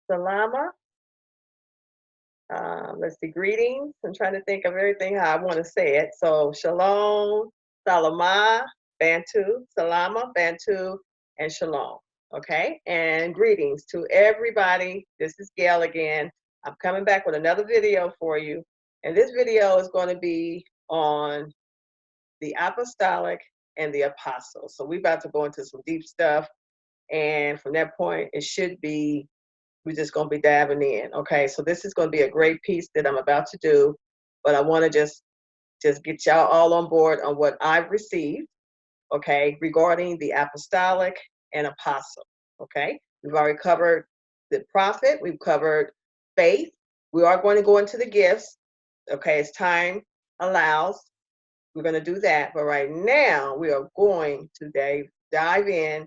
Salama. Let's see, greetings. I'm trying to think of everything how I want to say it. So, shalom, salama, Bantu, salama, Bantu, and shalom. Okay, and greetings to everybody. This is Gail again. I'm coming back with another video for you. And this video is going to be on the apostolic and the apostle. So, we're about to go into some deep stuff. And from that point, it should be we're just going to be diving in. Okay, so this is going to be a great piece that I'm about to do, but I want to just get y'all all on board on what I've received, okay, regarding the apostolic and apostle. Okay, we've already covered the prophet, we've covered faith. We are going to go into the gifts, okay, as time allows. We're going to do that, but right now we are going to dive in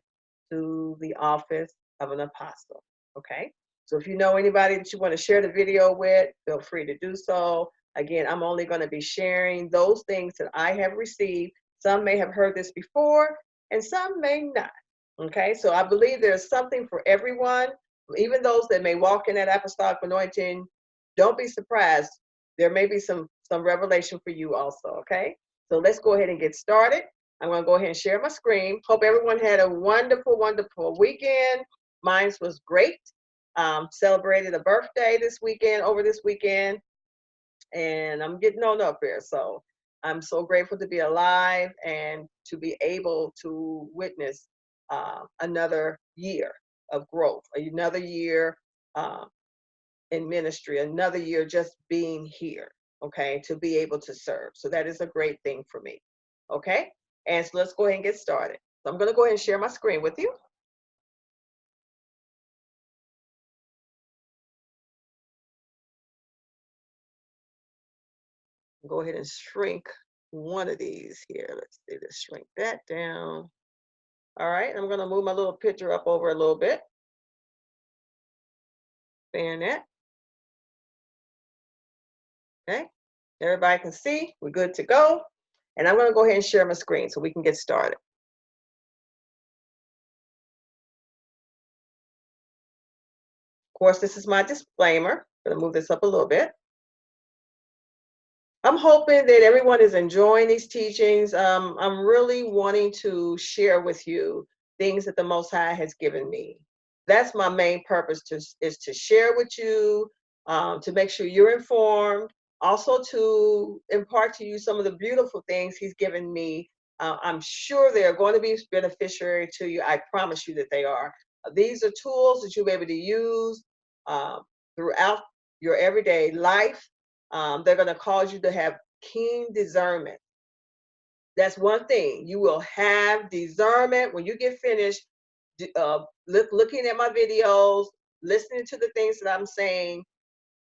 to the office of an apostle. Okay, so if you know anybody that you want to share the video with, feel free to do so. Again, I'm only going to be sharing those things that I have received. Some may have heard this before, and some may not. Okay, so I believe there's something for everyone, even those that may walk in that apostolic anointing. Don't be surprised. There may be some revelation for you also. Okay, so let's go ahead and get started. I'm going to go ahead and share my screen. Hope everyone had a wonderful, wonderful weekend. Mine was great. Celebrated a birthday over this weekend, and I'm getting on up there. So I'm so grateful to be alive and to be able to witness another year of growth, another year in ministry, another year just being here, okay, to be able to serve. So that is a great thing for me, okay? And so let's go ahead and get started. So I'm going to go ahead and share my screen with you. Go ahead and shrink one of these here. Let's see, let's shrink that down. All right, I'm going to move my little picture up over a little bit. Fan that. Okay, everybody can see. We're good to go. And I'm going to go ahead and share my screen so we can get started. Of course, this is my disclaimer. I'm going to move this up a little bit. I'm hoping that everyone is enjoying these teachings. I'm really wanting to share with you things that the Most High has given me. That's my main purpose is to share with you, to make sure you're informed, also to impart to you some of the beautiful things He's given me. I'm sure they are going to be beneficiary to you. I promise you that they are. These are tools that you'll be able to use throughout your everyday life. They're going to cause you to have keen discernment. That's one thing. You will have discernment when you get finished looking at my videos, listening to the things that I'm saying.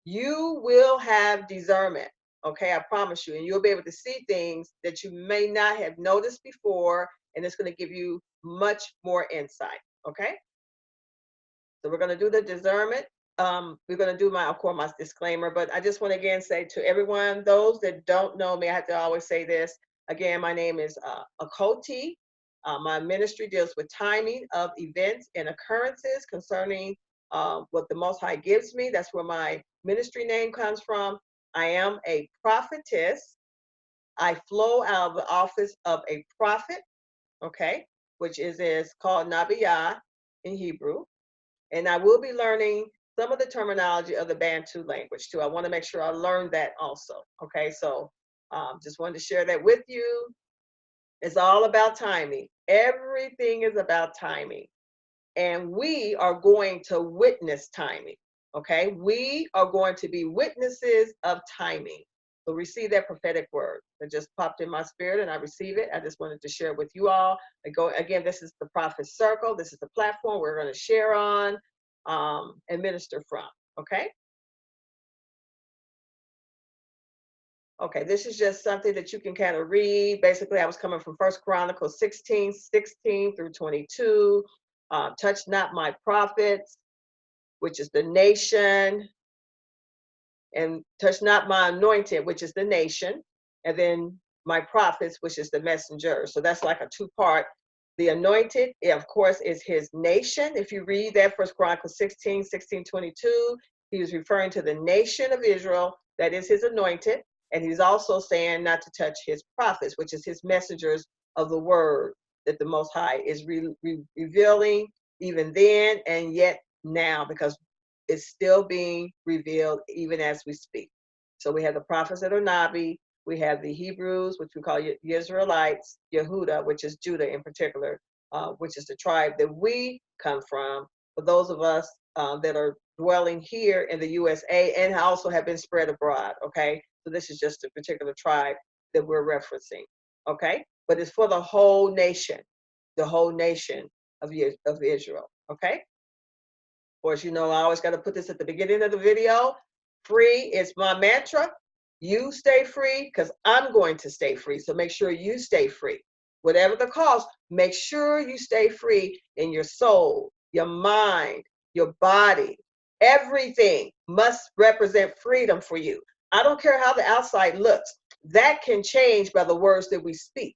You will have discernment. Okay, I promise you. And you'll be able to see things that you may not have noticed before. And it's going to give you much more insight. Okay. So we're going to do the discernment. We're going to do of course, my disclaimer, but I just want to again say to everyone, those that don't know me, I have to always say this. Again, my name is Akoti. My ministry deals with timing of events and occurrences concerning what the Most High gives me. That's where my ministry name comes from. I am a prophetess. I flow out of the office of a prophet, okay, which is called Nabiyah in Hebrew. And I will be learning some of the terminology of the Bantu language too. I want to make sure I learn that also. Okay, so just wanted to share that with you. It's all about timing. Everything is about timing. And we are going to witness timing. Okay, we are going to be witnesses of timing. So receive that prophetic word that just popped in my spirit, and I receive it. I just wanted to share with you all. Again, this is the Prophet Circle. This is the platform we're going to share on and minister from. Okay. Okay, this is just something that you can kind of read. Basically, I was coming from 1 Chronicles 16 through 22. Touch not my prophets, which is the nation, and touch not my anointed, which is the nation, and then my prophets, which is the messenger. So that's like a two-part. The anointed, of course, is his nation. If you read that, 1 Chronicles 16:22, he was referring to the nation of Israel, that is his anointed. And he's also saying not to touch his prophets, which is his messengers of the word that the Most High is revealing even then and yet now, because it's still being revealed even as we speak. So we have the prophets that are Nabi, we have the Hebrews, which we call the Israelites, Yehuda, which is Judah in particular, which is the tribe that we come from. For those of us that are dwelling here in the USA and also have been spread abroad, okay? So this is just a particular tribe that we're referencing, okay? But it's for the whole nation of Israel, okay? Of course, you know, I always got to put this at the beginning of the video. Free is my mantra. You stay free because I'm going to stay free. So make sure you stay free. Whatever the cost, make sure you stay free in your soul, your mind, your body. Everything must represent freedom for you. I don't care how the outside looks. That can change by the words that we speak.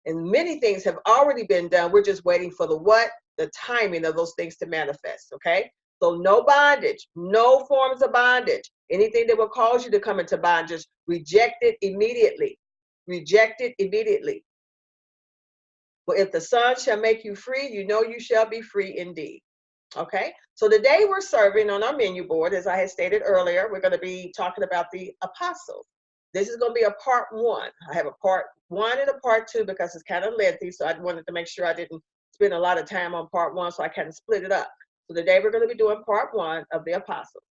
And many things have already been done. We're just waiting for the what? The timing of those things to manifest, okay? So no bondage, no forms of bondage. Anything that will cause you to come into bondage, reject it immediately. Reject it immediately. For if the Son shall make you free, you know you shall be free indeed. Okay, so today we're serving on our menu board, as I had stated earlier, we're going to be talking about the apostles. This is going to be a part 1. I have a part 1 and a part 2 because it's kind of lengthy, so I wanted to make sure I didn't spend a lot of time on part 1, so I kind of split it up. So today we're going to be doing part 1 of the apostles.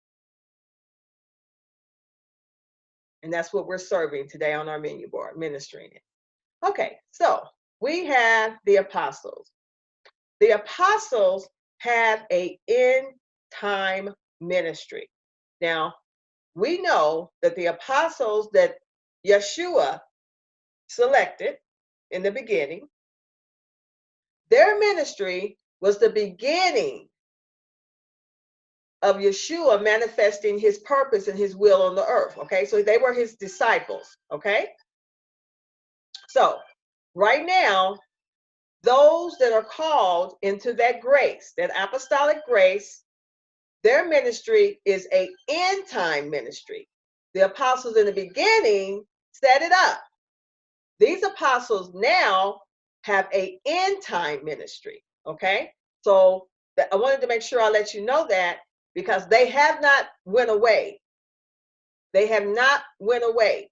And that's what we're serving today on our menu board, ministering it. Okay, so we have the apostles. The apostles have a end time ministry. Now, we know that the apostles that Yeshua selected in the beginning, their ministry was the beginning of Yeshua manifesting his purpose and his will on the earth. Okay, so they were his disciples. Okay, so right now, those that are called into that grace, that apostolic grace, their ministry is a end time ministry. The apostles in the beginning set it up. These apostles now have a end time ministry. Okay, so I wanted to make sure I let you know that, because they have not went away. They have not went away.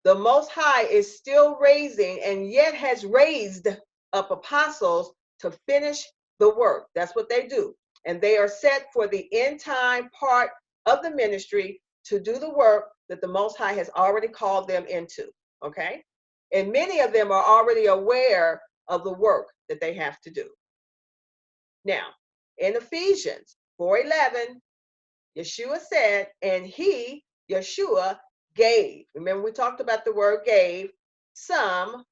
The Most High is still raising and yet has raised up apostles to finish the work. That's what they do. And they are set for the end time part of the ministry to do the work that the Most High has already called them into. Okay? And many of them are already aware of the work that they have to do. Now, in Ephesians 4:11, Yeshua said, and he, Yeshua, gave. Remember, we talked about the word gave, some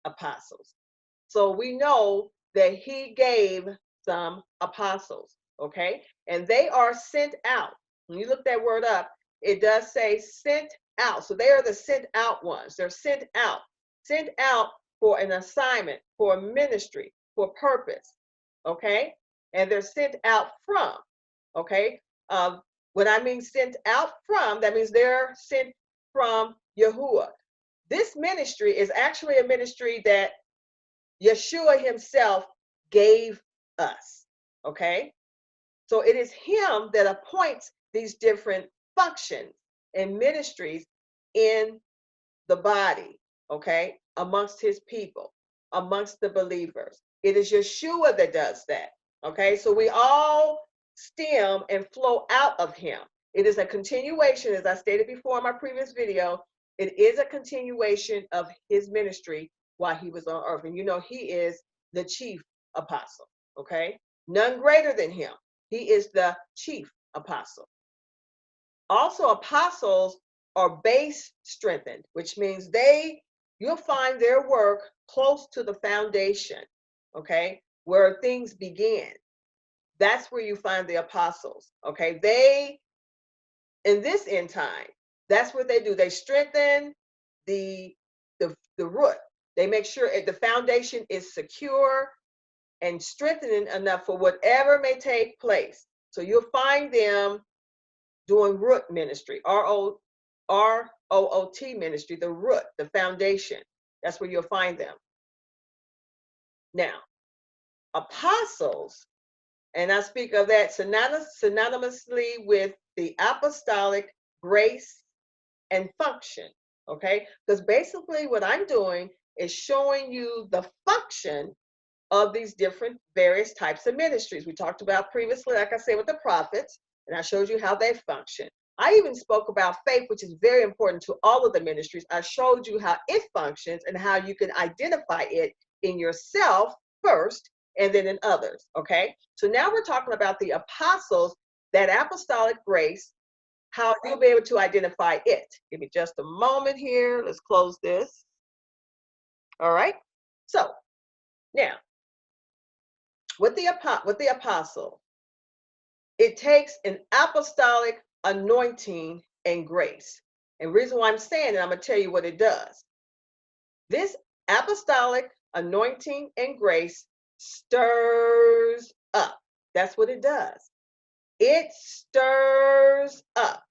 apostles. So we know that he gave some apostles, okay? And they are sent out. When you look that word up, it does say sent out. So they are the sent out ones. They're sent out for an assignment, for a ministry, for purpose, okay? And they're sent out from, okay? When I mean sent out from, that means they're sent from Yahuwah. This ministry is actually a ministry that Yeshua himself gave us, okay? So it is him that appoints these different functions and ministries in the body, okay? Amongst his people, amongst the believers. It is Yeshua that does that, okay? So we all stem and flow out of him. It is a continuation, as I stated before in my previous video, it is a continuation of his ministry while he was on earth. And you know, he is the chief apostle, okay? None greater than him. He is the chief apostle. Also, apostles are base strengthened, which means you'll find their work close to the foundation, okay, where things begin. That's where you find the apostles, okay? They, in this end time, that's what they do. They strengthen the root, They make sure the foundation is secure and strengthening enough for whatever may take place. So you'll find them doing root ministry, ROOT ministry, the root, the foundation. That's where you'll find them. Now, apostles, and I speak of that synonymously with the apostolic grace and function, okay? Because basically what I'm doing is showing you the function of these different various types of ministries. We talked about previously, like I said, with the prophets, and I showed you how they function. I even spoke about faith, which is very important to all of the ministries. I showed you how it functions and how you can identify it in yourself first and then in others, okay? So now we're talking about the apostles, that apostolic grace, how you'll be able to identify it. Give me just a moment here. Let's close this. All right. So now, with the apostle, it takes an apostolic anointing and grace. And reason why I'm saying it, I'm going to tell you what it does. This apostolic anointing and grace stirs up. That's what it does. It stirs up.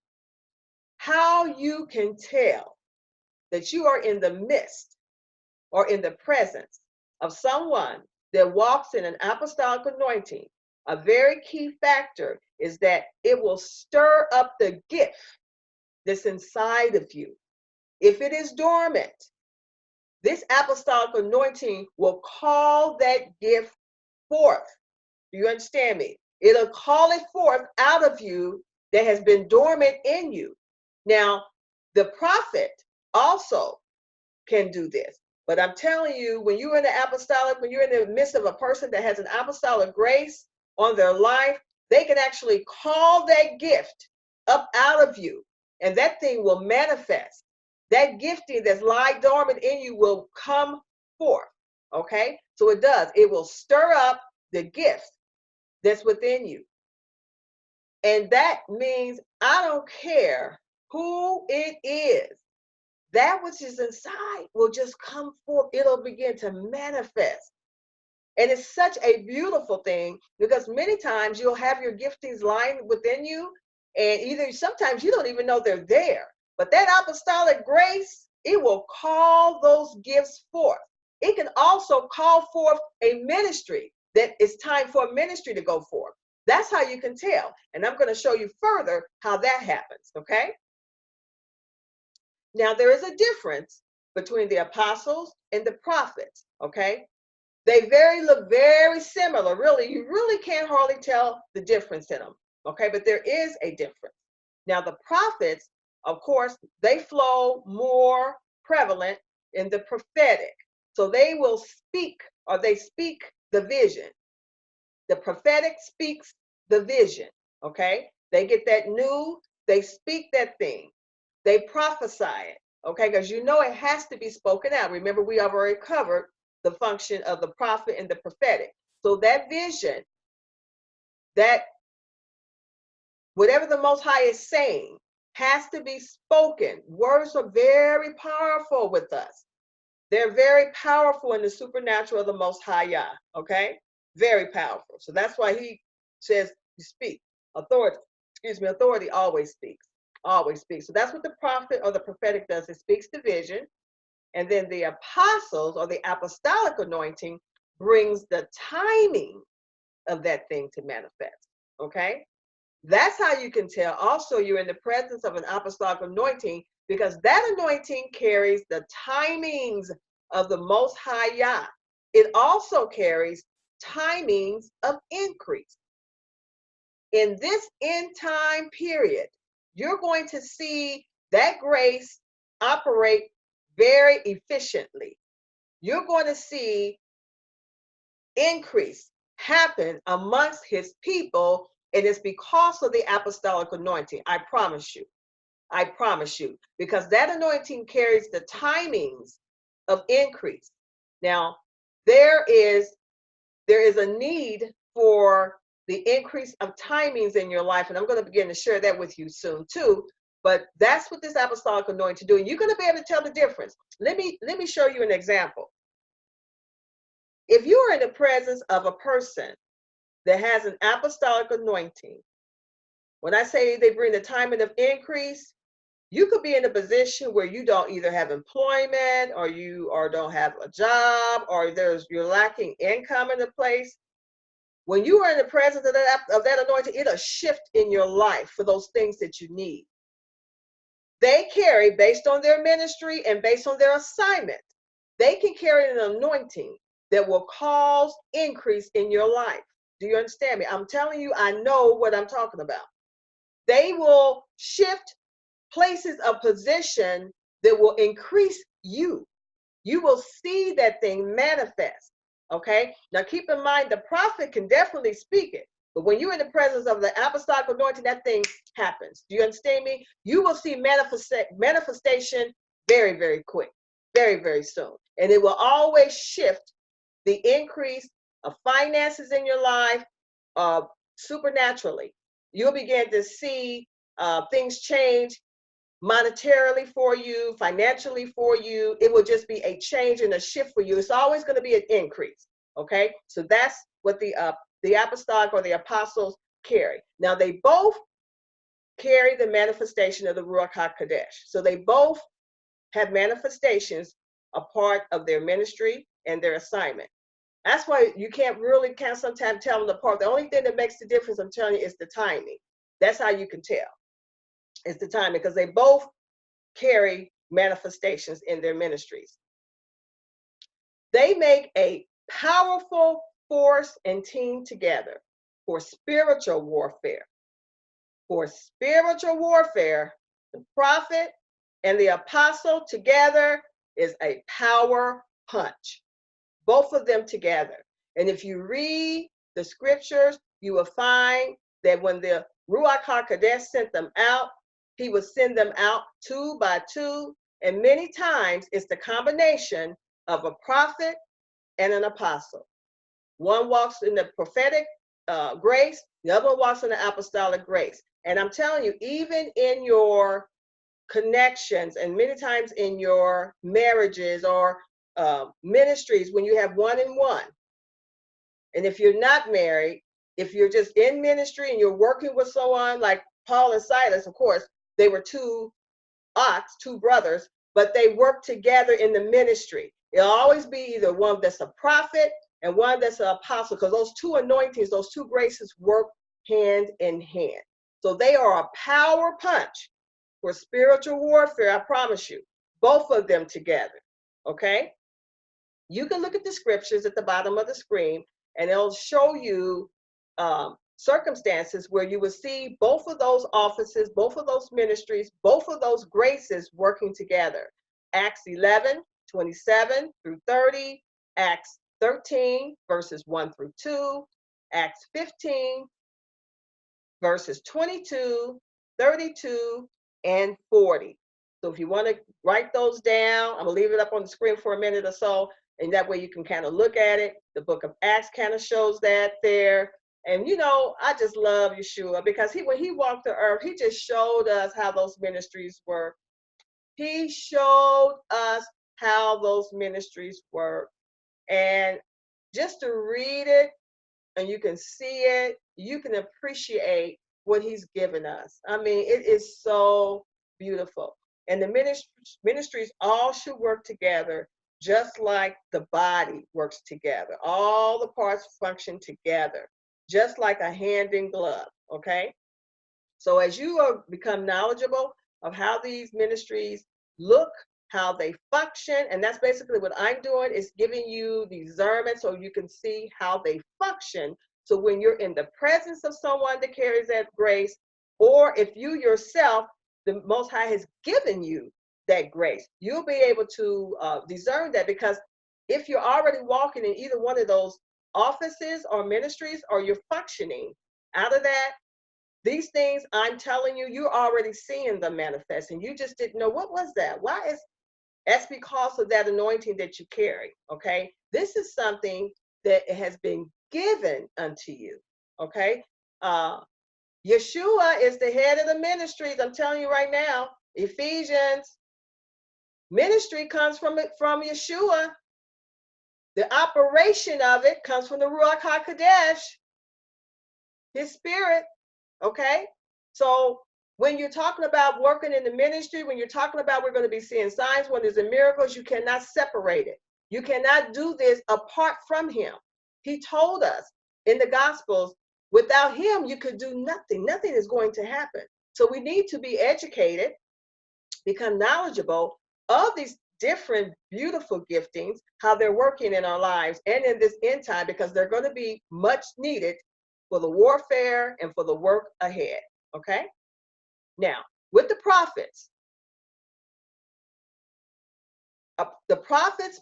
How you can tell that you are in the midst or in the presence of someone that walks in an apostolic anointing, a very key factor is that it will stir up the gift that's inside of you. If it is dormant, this apostolic anointing will call that gift forth. Do you understand me? It'll call it forth out of you that has been dormant in you. Now, the prophet also can do this. But I'm telling you, when you're in the apostolic, when you're in the midst of a person that has an apostolic grace on their life, they can actually call that gift up out of you, and that thing will manifest. That gifting that's lying dormant in you will come forth. Okay? So it does. It will stir up the gift that's within you. And that means I don't care who it is. That which is inside will just come forth. It'll begin to manifest. And it's such a beautiful thing because many times you'll have your giftings lying within you, and either sometimes you don't even know they're there. But that apostolic grace, it will call those gifts forth. It can also call forth a ministry that it's time for a ministry to go forth. That's how you can tell. And I'm going to show you further how that happens, okay? Now, there is a difference between the apostles and the prophets, okay? They look very similar. Really, you really can't hardly tell the difference in them, okay? But there is a difference. Now, the prophets, of course, they flow more prevalent in the prophetic. So they will speak, or they speak the vision. The prophetic speaks the vision, okay? They get that new, they speak that thing. They prophesy it, okay? Because you know it has to be spoken out. Remember, we have already covered the function of the prophet and the prophetic. So that vision, that whatever the Most High is saying, has to be spoken. Words are very powerful with us. They're very powerful in the supernatural of the Most High Yah, okay? Very powerful. So that's why he says, you speak. Authority always speaks. Always speaks. So that's what the prophet or the prophetic does. It speaks the vision. And then the apostles or the apostolic anointing brings the timing of that thing to manifest. Okay? That's how you can tell. Also, you're in the presence of an apostolic anointing because that anointing carries the timings of the Most High Yah. It also carries timings of increase. In this end time period, you're going to see that grace operate very efficiently. You're going to see increase happen amongst his people, and it's because of the apostolic anointing. I promise you. I promise you. Because that anointing carries the timings of increase. Now, there is a need for the increase of timings in your life, and I'm going to begin to share that with you soon too. But that's what this apostolic anointing do. And you're going to be able to tell the difference. Let me show you an example. If you are in the presence of a person that has an apostolic anointing, when I say they bring the timing of increase, you could be in a position where you don't either have employment or don't have a job, or you're lacking income in the place. When you are in the presence of that anointing, it'll shift in your life for those things that you need. They carry, based on their ministry and based on their assignment, they can carry an anointing that will cause increase in your life. Do you understand me? I'm telling you, I know what I'm talking about. They will shift places of position that will increase you. You will see that thing manifest. Okay. Now keep in mind, the prophet can definitely speak it, but when you're in the presence of the apostolic anointing, that thing happens. Do you understand me? You will see manifestation very, very quick, very, very soon. And it will always shift the increase of finances in your life supernaturally. You'll begin to see things change monetarily for you, financially for you. It will just be a change and a shift for you. It's always going to be an increase. Okay, so that's what the apostolic or the apostles carry. Now they both carry the manifestation of the Ruach HaKodesh. So they both have manifestations a part of their ministry and their assignment. That's why you can't sometimes tell them apart. The only thing that makes the difference, I'm telling you, is the timing. That's how you can tell. It's the timing, because they both carry manifestations in their ministries. They make a powerful force and team together for spiritual warfare. For spiritual warfare, the prophet and the apostle together is a power punch. Both of them together. And if you read the scriptures, you will find that when the Ruach HaKodesh sent them out, he would send them out 2 by 2. And many times it's the combination of a prophet and an apostle. One walks in the prophetic grace, the other one walks in the apostolic grace. And I'm telling you, even in your connections and many times in your marriages or ministries, when you have one and one, and if you're not married, if you're just in ministry and you're working with someone like Paul and Silas, of course, they were two brothers, but they worked together in the ministry. It'll always be either one that's a prophet and one that's an apostle, because those two anointings, those two graces work hand in hand. So they are a power punch for spiritual warfare, I promise you, both of them together. Okay? You can look at the scriptures at the bottom of the screen, and it'll show you circumstances where you will see both of those offices, both of those ministries, both of those graces working together. Acts 11, 27 through 30, Acts 13, verses 1 through 2, Acts 15, verses 22, 32, and 40. So if you want to write those down, I'm going to leave it up on the screen for a minute or so, and that way you can kind of look at it. The book of Acts kind of shows that there. And you know, I just love Yeshua, because when he walked the earth, he just showed us how those ministries work. He showed us how those ministries work. And just to read it, and you can see it, you can appreciate what he's given us. I mean, it is so beautiful. And the ministries all should work together, just like the body works together. All the parts function together, just like a hand in glove, okay? So as you become knowledgeable of how these ministries look, how they function, and that's basically what I'm doing, is giving you discernment so you can see how they function. So when you're in the presence of someone that carries that grace, or if you yourself, the Most High has given you that grace, you'll be able to discern that, because if you're already walking in either one of those offices or ministries, or you're functioning out of that, these things I'm telling you, you're already seeing them manifest, and you just didn't know. What was that? That's because of that anointing that you carry. Okay, this is something that has been given unto you. Okay, Yeshua is the head of the ministries. I'm telling you right now, Ephesians, ministry comes from Yeshua. The operation of it comes from the Ruach HaKodesh, his spirit. Okay? So when you're talking about working in the ministry, when you're talking about we're going to be seeing signs, wonders, and miracles, you cannot separate it. You cannot do this apart from him. He told us in the Gospels, without him, you could do nothing. Nothing is going to happen. So we need to be educated, become knowledgeable of these different beautiful giftings, how they're working in our lives and in this end time, because they're going to be much needed for the warfare and for the work ahead. Okay? Now, with the prophets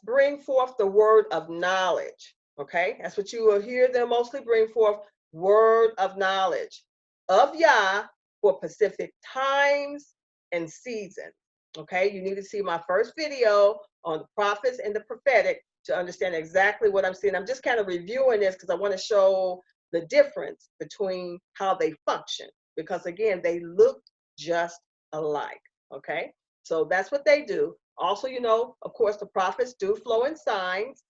bring forth the word of knowledge. Okay? That's what you will hear them mostly bring forth, word of knowledge of Yah for specific times and seasons. Okay? You need to see my first video on the prophets and the prophetic to understand exactly what I'm seeing. I'm just kind of reviewing this because I want to show the difference between how they function, because again, they look just alike. Okay? So that's what they do. Also, of course, the prophets do flow in signs,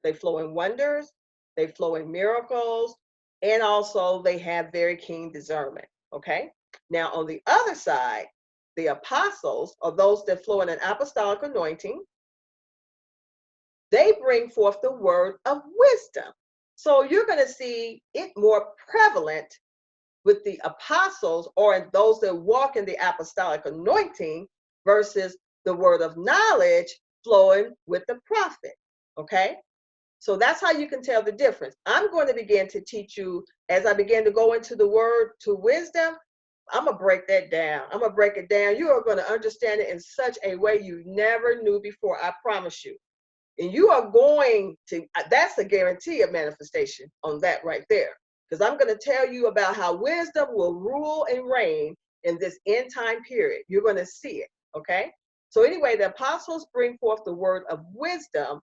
they flow in wonders, they flow in miracles, and also they have very keen discernment. Okay? Now, on the other side, the apostles, or those that flow in an apostolic anointing, they bring forth the word of wisdom. So you're going to see it more prevalent with the apostles or those that walk in the apostolic anointing versus the word of knowledge flowing with the prophet. Okay? So that's how you can tell the difference. I'm going to begin to teach you as I begin to go into the word to wisdom. I'm going to break that down. I'm going to break it down. You are going to understand it in such a way you never knew before. I promise you. And you are going to, that's a guarantee of manifestation on that right there. Because I'm going to tell you about how wisdom will rule and reign in this end time period. You're going to see it. Okay? So anyway, the apostles bring forth the word of wisdom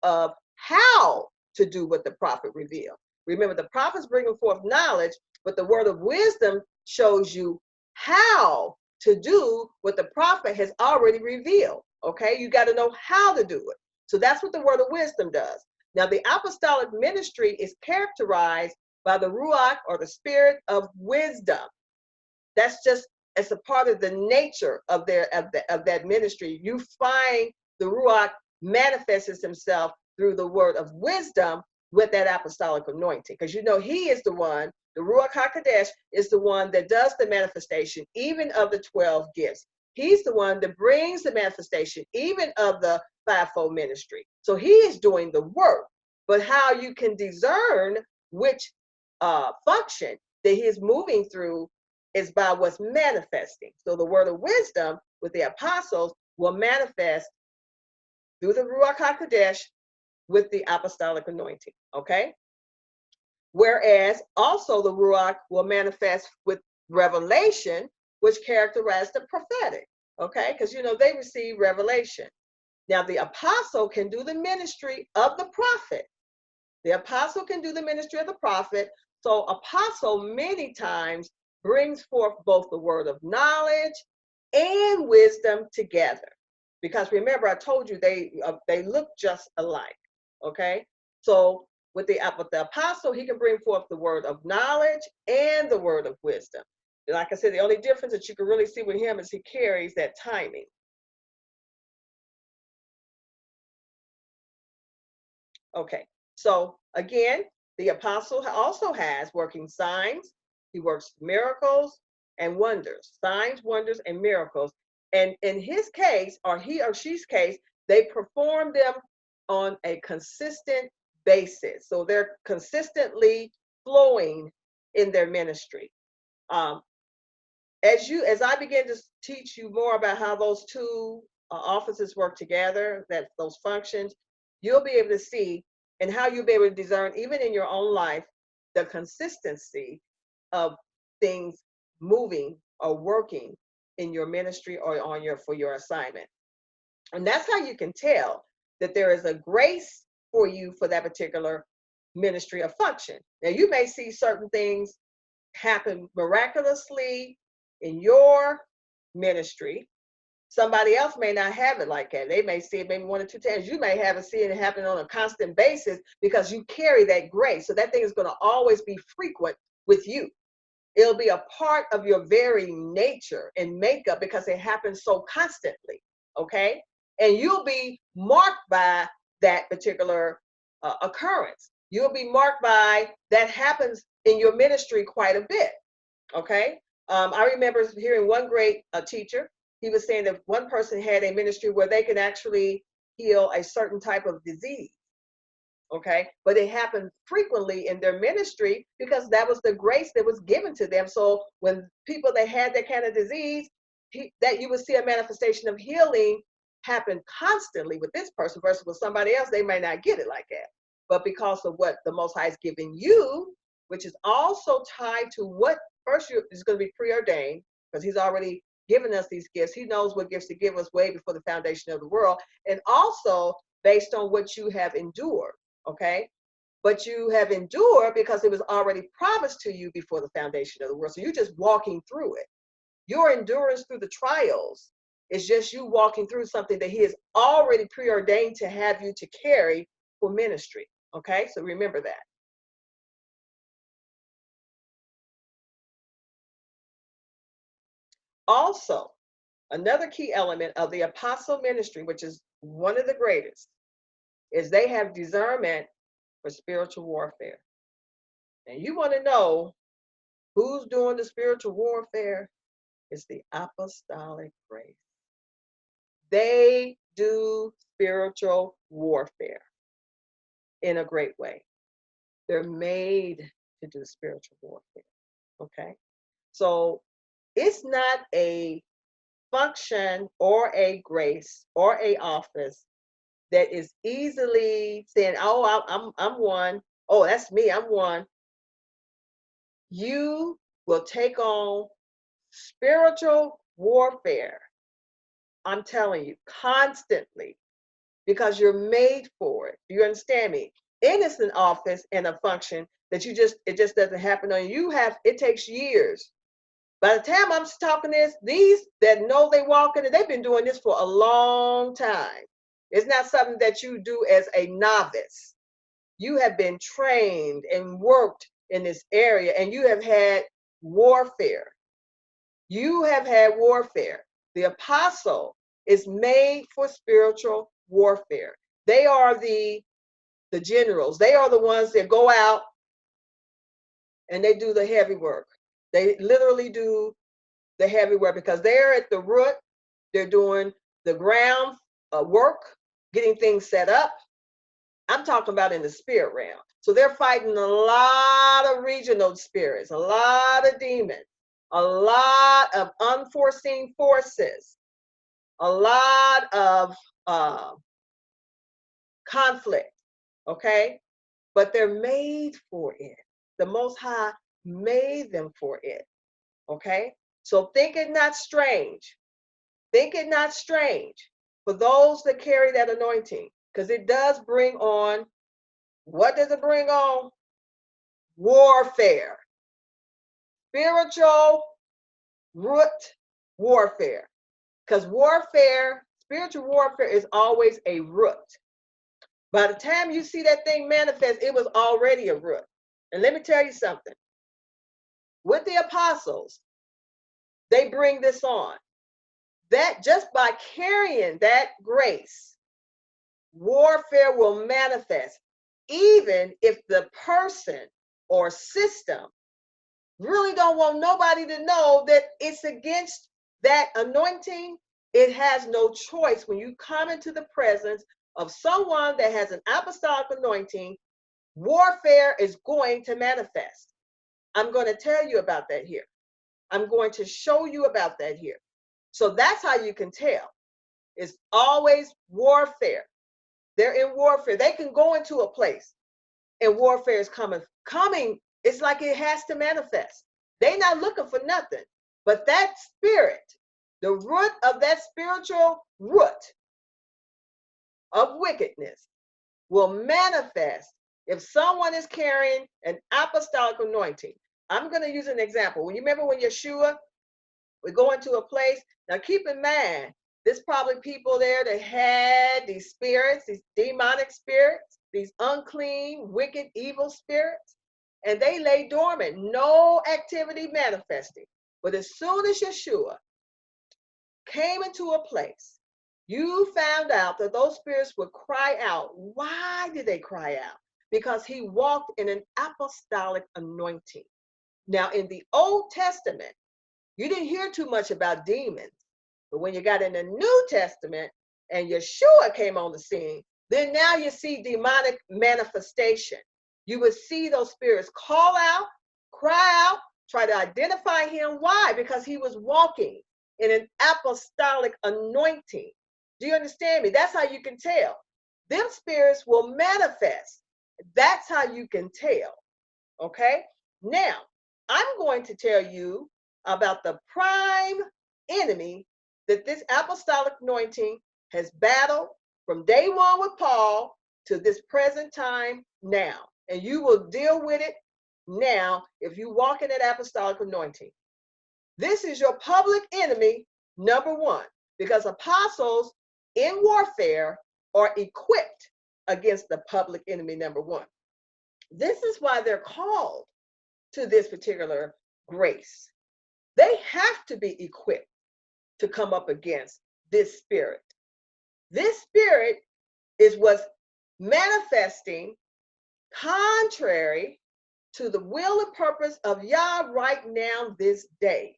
of how to do what the prophet revealed. Remember, the prophets bringing forth knowledge, but the word of wisdom shows you how to do what the prophet has already revealed. Okay? You got to know how to do it. So that's what the word of wisdom does. Now, the apostolic ministry is characterized by the Ruach, or the spirit of wisdom. That's just, it's a part of the nature of that ministry. You find the Ruach manifests himself through the word of wisdom with that apostolic anointing. Because he is the one, the Ruach HaKodesh is the one that does the manifestation, even of the 12 gifts. He's the one that brings the manifestation, even of the fivefold ministry. So he is doing the work. But how you can discern which function that he is moving through is by what's manifesting. So the word of wisdom with the apostles will manifest through the Ruach HaKodesh with the apostolic anointing. Okay? Whereas also the Ruach will manifest with revelation, which characterizes the prophetic. Okay? Because they receive revelation. Now the apostle can do the ministry of the prophet. The apostle can do the ministry of the prophet. So apostle many times brings forth both the word of knowledge and wisdom together. Because remember, I told you they look just alike. Okay? So with the apostle, he can bring forth the word of knowledge and the word of wisdom. Like I said, the only difference that you can really see with him is he carries that timing. Okay, so again, the apostle also has working signs. He works miracles and wonders, signs, wonders, and miracles. And in his case, or he or she's case, they perform them on a consistent basis. So they're consistently flowing in their ministry. As I begin to teach you more about how those two offices work together, that those functions, you'll be able to see, and how you'll be able to discern, even in your own life, the consistency of things moving or working in your ministry or for your assignment. And that's how you can tell that there is a grace for you for that particular ministry or function. Now, you may see certain things happen miraculously in your ministry. Somebody else may not have it like that. They may see it maybe 1 or 2 times. You may have it seeing it happen on a constant basis because you carry that grace. So that thing is going to always be frequent with you. It'll be a part of your very nature and makeup because it happens so constantly. Okay. And you'll be marked by that particular occurrence. You'll be marked by that happens in your ministry quite a bit. Okay. I remember hearing one great teacher. He was saying that one person had a ministry where they could actually heal a certain type of disease. Okay, but it happened frequently in their ministry because that was the grace that was given to them. So when people that had that kind of disease, that you would see a manifestation of healing happen constantly with this person versus with somebody else, they may not get it like that. But because of what the Most High is giving you, which is also tied to what first is going to be preordained, because He's already given us these gifts. He knows what gifts to give us way before the foundation of the world, and also based on what you have endured. Okay, but you have endured because it was already promised to you before the foundation of the world. So you're just walking through it. Your endurance through the trials is just you walking through something that He has already preordained to have you to carry for ministry. Okay, so remember that. Also, another key element of the apostle ministry, which is one of the greatest, is they have discernment for spiritual warfare. And you want to know who's doing the spiritual warfare? It's the apostolic grace. They do spiritual warfare in a great way. They're made to do spiritual warfare. Okay. So it's not a function or a grace or a office that is easily saying, "Oh, I'm one. Oh, that's me. I'm one." You will take on spiritual warfare. I'm telling you, constantly, because you're made for it. Do you understand me? And it's an office and a function that it just doesn't happen on you. It takes years. By the time I'm talking this, these that know they walk in it, they've been doing this for a long time. It's not something that you do as a novice. You have been trained and worked in this area, and you have had warfare. You have had warfare. The apostle is made for spiritual warfare. They are the generals. They are the ones that go out and they do the heavy work. They literally do the heavy work because they're at the root. They're doing the ground work, getting things set up. I'm talking about in the spirit realm. So they're fighting a lot of regional spirits, a lot of demons, a lot of unforeseen forces, a lot of conflict, okay? But they're made for it. The Most High made them for it, okay? So think it not strange. Think it not strange for those that carry that anointing, because it does bring on, what does it bring on? Warfare, spiritual root warfare. Because warfare, spiritual warfare is always a root. By the time you see that thing manifest, it was already a root. And let me tell you something. With the apostles, they bring this on. That just by carrying that grace, warfare will manifest, even if the person or system really don't want nobody to know that it's against that anointing. It has no choice. When you come into the presence of someone that has an apostolic anointing, warfare is going to manifest. I'm going to tell you about that here. I'm going to show you about that here. So that's how you can tell. It's always warfare. They're in warfare. They can go into a place and warfare is coming. It's like it has to manifest. They're not looking for nothing. But that spirit, the root of that spiritual root of wickedness will manifest if someone is carrying an apostolic anointing. I'm going to use an example. When you remember when Yeshua, we go into a place, now keep in mind, there's probably people there that had these spirits, these demonic spirits, these unclean, wicked, evil spirits, and they lay dormant, no activity manifesting. But as soon as Yeshua came into a place, you found out that those spirits would cry out. Why did they cry out? Because he walked in an apostolic anointing. Now, in the Old Testament, you didn't hear too much about demons. But when you got in the New Testament and Yeshua came on the scene, then now you see demonic manifestation. You would see those spirits call out, cry out, try to identify him. Why? Because he was walking in an apostolic anointing. Do you understand me? That's how you can tell. Them spirits will manifest. That's how you can tell. Okay? Now, I'm going to tell you about the prime enemy that this apostolic anointing has battled from day one with Paul to this present time now. And you will deal with it now if you walk in that apostolic anointing. This is your public enemy, number one, because apostles in warfare are equipped against the public enemy, number one. This is why they're called to this particular grace. They have to be equipped to come up against this spirit. This spirit is what's manifesting contrary to the will and purpose of Yah right now, this day.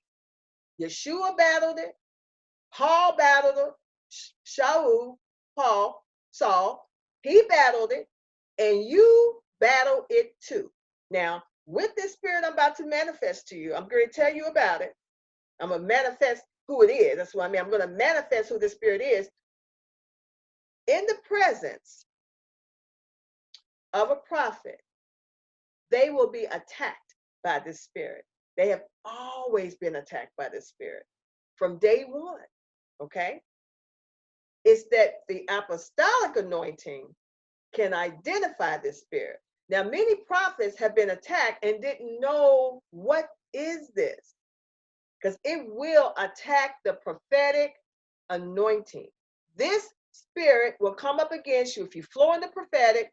Yeshua battled it. Paul battled it. Saul, he battled it, and you battle it too. Now, with this spirit I'm about to manifest to you, I'm going to tell you about it. I'm going to manifest who it is. That's what I mean. I'm going to manifest who this spirit is in the presence of a prophet. They will be attacked by this spirit. They have always been attacked by this spirit from day one. Okay? It's that the apostolic anointing can identify this spirit. Now, many prophets have been attacked and didn't know what is this, because it will attack the prophetic anointing. This spirit will come up against you. If you flow in the prophetic,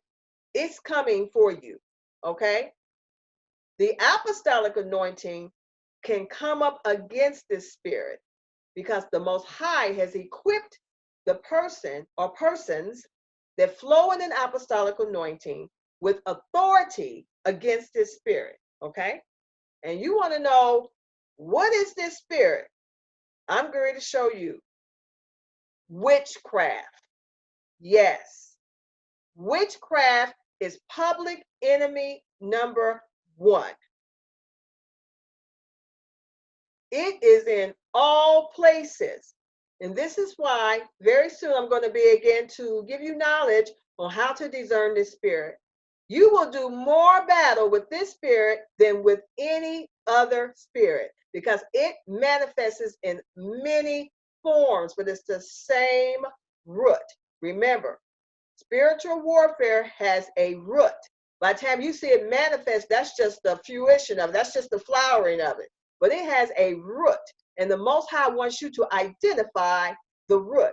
it's coming for you. Okay? The apostolic anointing can come up against this spirit because the Most High has equipped the person or persons that flow in an apostolic anointing with authority against this spirit. Okay? And you want to know, what is this spirit? I'm going to show you. Witchcraft. Yes. Witchcraft is public enemy number one. It is in all places. And this is why very soon I'm going to begin to give you knowledge on how to discern this spirit. You will do more battle with this spirit than with any other spirit because it manifests in many forms, but it's the same root. Remember, spiritual warfare has a root. By the time you see it manifest, that's just the fruition of it. That's just the flowering of it. But it has a root. And the Most High wants you to identify the root.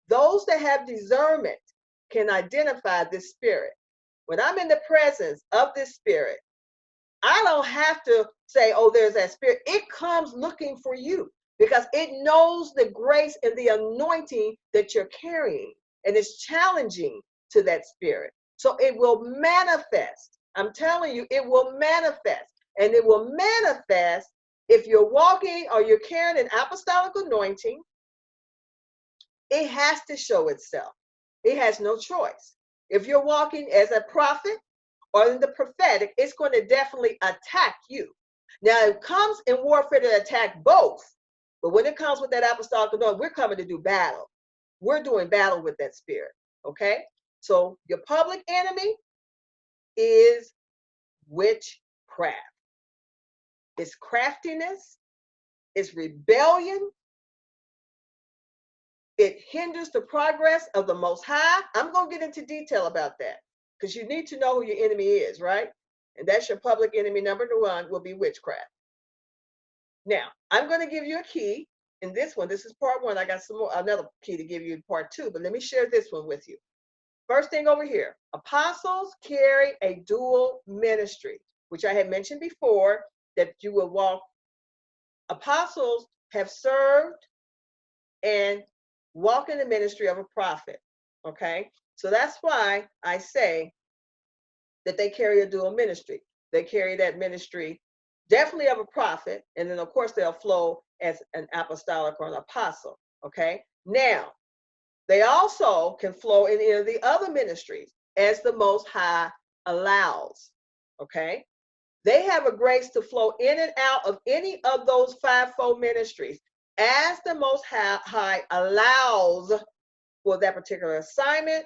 Those that have discernment can identify this spirit. When I'm in the presence of this spirit, I don't have to say, oh, there's that spirit. It comes looking for you because it knows the grace and the anointing that you're carrying. And it's challenging to that spirit. So it will manifest. I'm telling you, it will manifest. And it will manifest if you're walking or you're carrying an apostolic anointing. It has to show itself. It has no choice. If you're walking as a prophet or in the prophetic, it's going to definitely attack you. Now, it comes in warfare to attack both. But when it comes with that apostolic anointing, we're coming to do battle. We're doing battle with that spirit. Okay? So your public enemy is witchcraft. It's craftiness. It's rebellion. It hinders the progress of the Most High. I'm going to get into detail about that because you need to know who your enemy is, right? And that's your public enemy number one, will be witchcraft. Now, I'm going to give you a key in this one. This is part one. I got another key to give you in part two, but let me share this one with you. First thing over here, apostles carry a dual ministry, which I had mentioned before, that you will walk. Apostles have served and walk in the ministry of a prophet. Okay, so that's why I say that they carry a dual ministry. They carry that ministry definitely of a prophet, and then of course they'll flow as an apostolic or an apostle. Okay, now they also can flow in any of the other ministries as the Most High allows. Okay, they have a grace to flow in and out of any of those fivefold ministries as the Most High allows for that particular assignment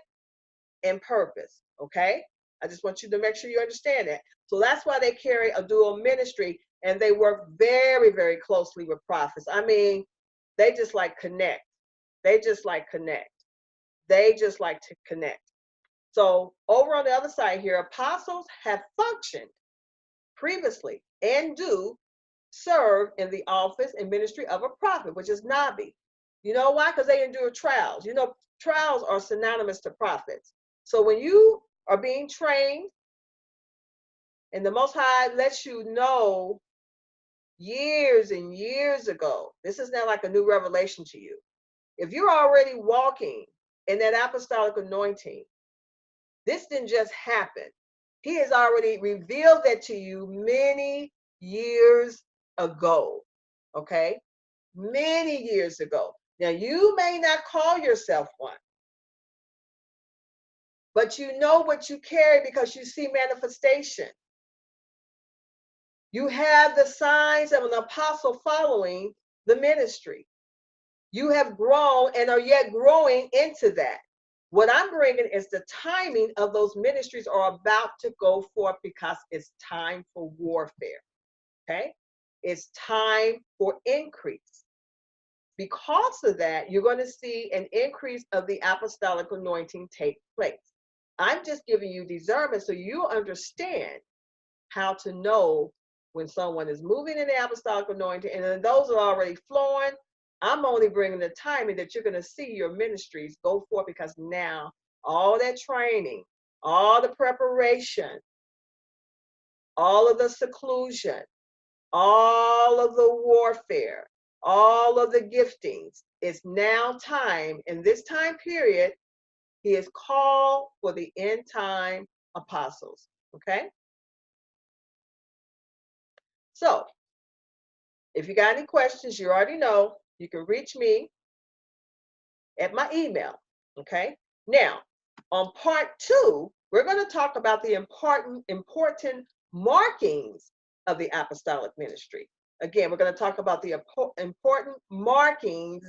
and purpose. Okay, I just want you to make sure you understand that. So that's why they carry a dual ministry, and they work very, very closely with prophets. I mean, they just like connect. They just like connect. They just like to connect. So over on the other side here, apostles have functioned previously and do serve in the office and ministry of a prophet, which is Nabi. You know why? Because they endure trials. You know, trials are synonymous to prophets. So when you are being trained and the Most High lets you know years and years ago, this is now like a new revelation to you. If you're already walking in that apostolic anointing, this didn't just happen. He has already revealed that to you many years ago. Okay? Many years ago. Now, you may not call yourself one, but you know what you carry because you see manifestation. You have the signs of an apostle following the ministry. You have grown and are yet growing into that. What I'm bringing is the timing of those ministries are about to go forth because it's time for warfare. Okay? It's time for increase. Because of that, you're going to see an increase of the apostolic anointing take place. I'm just giving you discernment so you understand how to know when someone is moving in the apostolic anointing, and then those are already flowing. I'm only bringing the timing that you're going to see your ministries go forth because now all that training, all the preparation, all of the seclusion, all of the warfare, all of the giftings, it's now time. In this time period, he is called for the end time apostles. Okay? So, if you got any questions, you already know you can reach me at my email. Okay? Now, on part two, we're going to talk about the important markings of the apostolic ministry. Again, we're going to talk about the important markings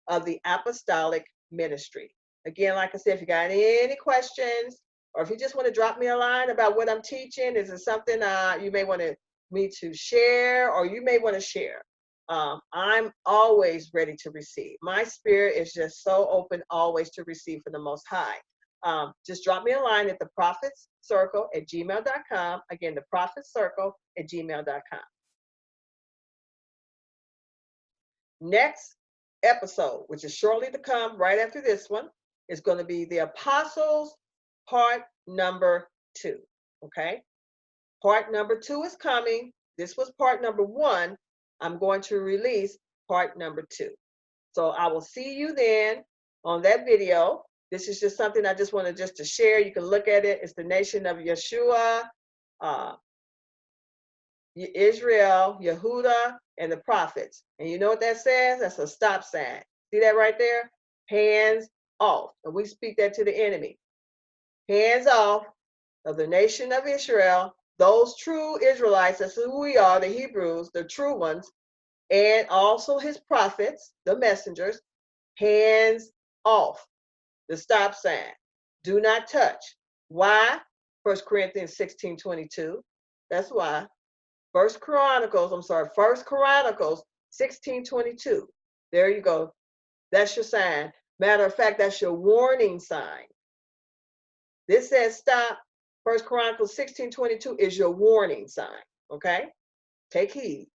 of the apostolic ministry. Again, like I said, if you got any questions, or if you just want to drop me a line about what I'm teaching, is it something you may want me to share, or you may want to share? I'm always ready to receive. My spirit is just so open always to receive from the Most High. Just drop me a line at theprophetscircle@gmail.com. Again, theprophetscircle@gmail.com. Next episode, which is shortly to come right after this one, is going to be the Apostles, part number 2. Okay? Part number 2 is coming. This was part number 1. I'm going to release part number 2. So I will see you then on that video. This is just something I just wanted to share. You can look at it. It's the nation of Yeshua, Israel, Yehuda, and the prophets. And you know what that says? That's a stop sign. See that right there? Hands off. And we speak that to the enemy. Hands off of the nation of Israel, those true Israelites, that's who we are, the Hebrews, the true ones, and also his prophets, the messengers. Hands off. The stop sign. Do not touch. Why? 1 Corinthians 16:22. That's why. First Chronicles 16:22. There you go. That's your sign. Matter of fact, that's your warning sign. This says stop. First Chronicles 16:22 is your warning sign. Okay? Take heed.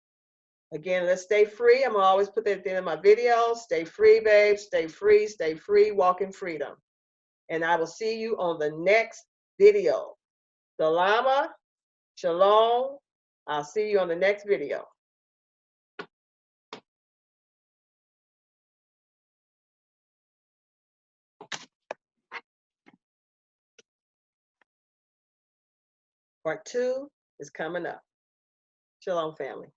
Again, let's stay free. I'm gonna always put that at the end of my videos. Stay free, babe. Stay free, walk in freedom. And I will see you on the next video. Salama, shalom. I'll see you on the next video. Part 2 is coming up. Shalom, family.